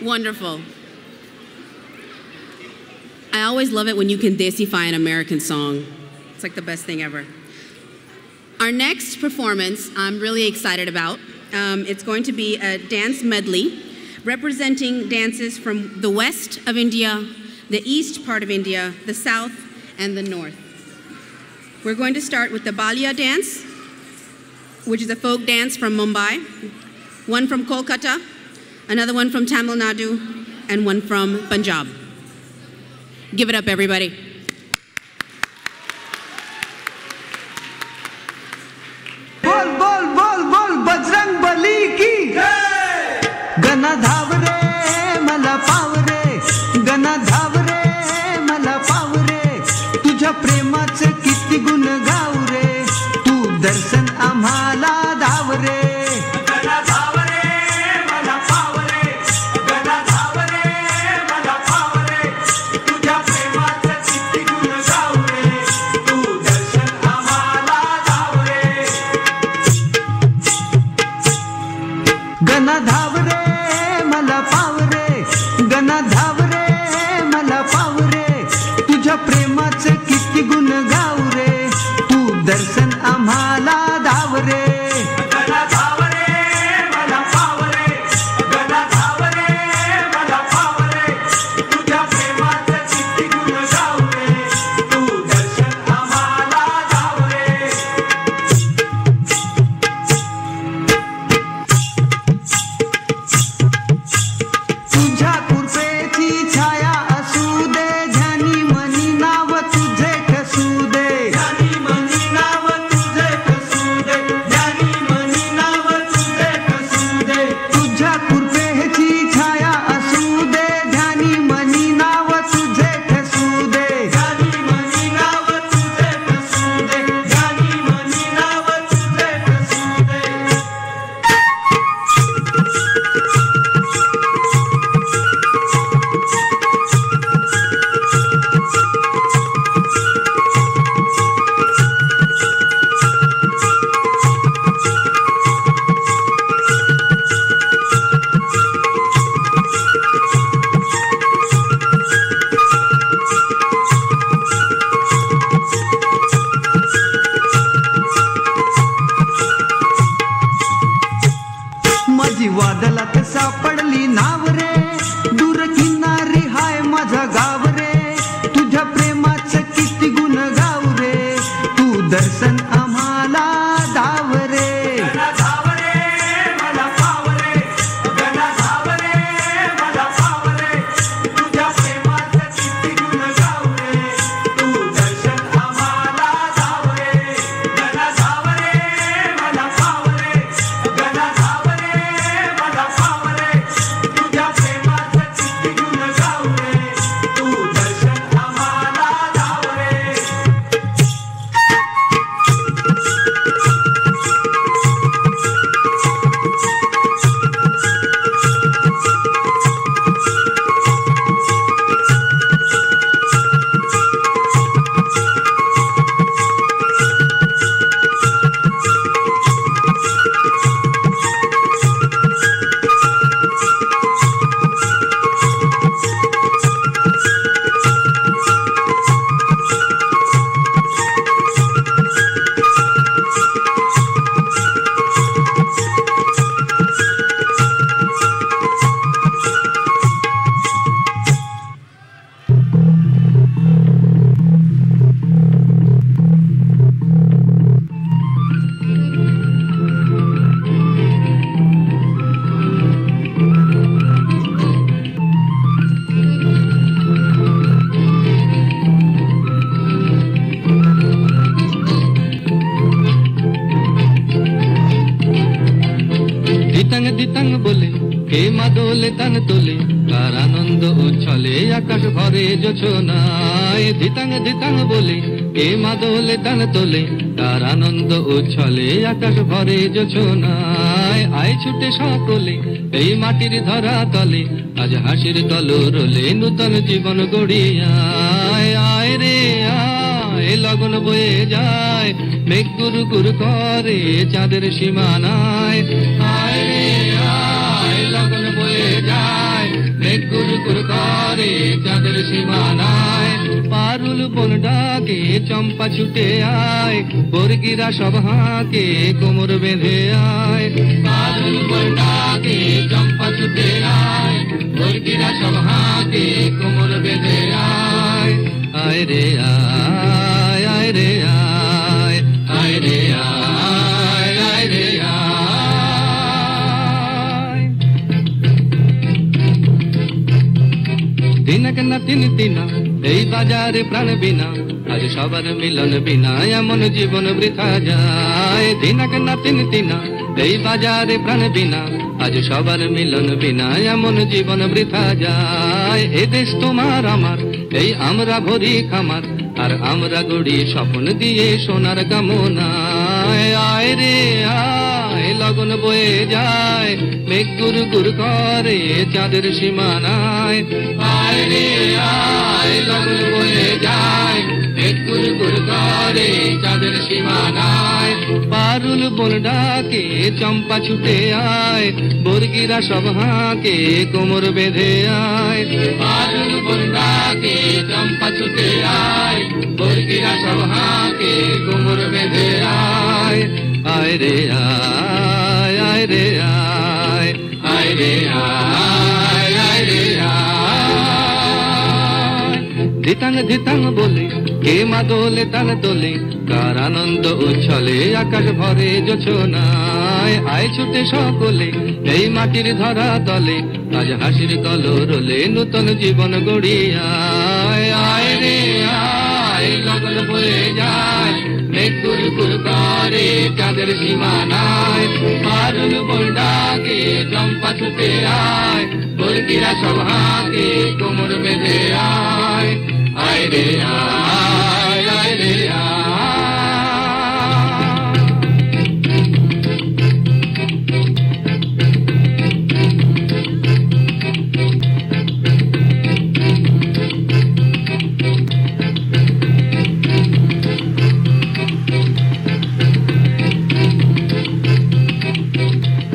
Wonderful. I always love it when you can Desify an American song. It's like the best thing ever. Our next performance I'm really excited about. It's going to be a dance medley representing dances from the west of India, the east part of India, the south, and the north. We're going to start with the Balia dance, which is a folk dance from Mumbai, one from Kolkata, another one from Tamil Nadu, and one from Punjab. Give it up, everybody. Bol, bol, bol, bol, Bajrang Bali ki Gana dhav re, mala pav re, Gana dhav re, mala pav re, Tujha premache kitti gun gav re, Tu darshan amhala dhav re. गना धाव रे मला पाव रे गना धाव रे मला पाव रे तुझ्या प्रेमाचे किती गुण गाव रे तू दर्शन आम्हाला धाव रे गना धाव रे मला पाव रे गना धाव रे मला पाव रे तुझ्या प्रेमाचे किती गुण गाव रे तू दर्शन आम्हाला धाव रे तुझ्या कृपेची छाया असू दे ध्यानी मनी नाव तुझे कसू दे ध्यानी मनी नाव तुझे कसू दे ध्यानी मनी नाव तुझे कसू दे तुझ्या कृपेची छाया असू दे ध्यानी मनी नाव तुझे कसू दे ध्यानी मनी नाव तुझे कसू दे ध्यानी मनी नाव तुझे कसू दे माझी वादलात सापडली नाव रे दूर किनारी हाय माझा गाव रे तुझ्या प्रेमाचं किती गुण गाव रे तू दर्शन आम्हाला धाव रे गना धाव रे मला पाव रे गना धाव रे मला पाव रे तुझ्या प्रेमाचं किती गुण गाव रे तू दर्शन आम्हाला धाव रे गना धाव रे मला पाव रे गना धाव रे मला पाव रे तुझ्या प्रेमाचं किती गुण गाव रे तू दर्शन आम्हाला धाव रे দিতাং দিতাং বলে কে মাদলে তান তোলে তার আনন্দ উচ্ছলে আকাশ ভরে জোছনায় দিতাং দিতাং বলে কে মাদলে তান তোলে তার আনন্দ উচ্ছলে আকাশ ভরে জোছনায় আয় ছুটে সকলে এই মাটির ধরা তলে আজ হাসির তলোরলে নূতন জীবন গড়িয়ায় আয় রে আয় লগন বয়ে যায় মেঘ গুরু গুরু করে চাঁদের সীমানায় আয় রে আয় লগন বয়ে যায় মেঘ গুরগুর করে চাঁদের সীমানায় পারুল বন ডাকে চম্পা ছুটে আয় বর্গিরা সব হাঁকে কোমর বেঁধে আয় পারুল বন ডাকে চম্পা ছুটে আয় বর্গিরা সব হাঁকে কোমর বেঁধে আয় আয় রে আয় আয় রে আয় আয় রে আয় আয় রে আয় দিনক না তিন দিনা এই বাজারে প্রাণ বিনা আজ সবার মিলন বিনা এমন জীবন বৃথা যায় দিনক না তিন দিনা এই বাজারে প্রাণ বিনা আজ সবার মিলন বিনা এমন জীবন বৃথা যায় এ দেশ তোমার আমার এই আমরা ভরি খামার আর আমরা গড়ি স্বপ্ন দিয়ে সোনার কামনায় আয় রে আয় লগন বয়ে যায় মেঘ গুর গুর করে চাঁদের সীমানায় আয় রে আয় লগন বয়ে যায় মেঘ গুর গুর করে চাঁদের সীমানায় পারুল বন ডাকে চম্পা ছুটে আয় বর্গিরা সব হাঁকে কোমর বেঁধে আয় পারুল বন ডাকে চম্পা ছুটে আয় বর্গিরা সব হাঁকে কোমর বেঁধে আয় আয় রে আয় আয় রে আয় আয় রে আয় আয় রে আয় ধিতাং ধিতাং বলে কে মা দোলে তান তোলে কার আনন্দ উচ্ছলে আকাশ ভরে জোছনায় আয় ছুটে সকলে এই মাটির ধরা তলে আজ হাসির কলরলে নূতন জীবন গড়িয়ায় আয় রে আয় লগন বয়ে যায় মেঘ গুরগুর করে চাঁদের সীমানায় পারুল বন ডাকে চম্পা ছুটে আয় বর্গিরা সব হাঁকে কোমর বেঁধে আয় আয় রে আয়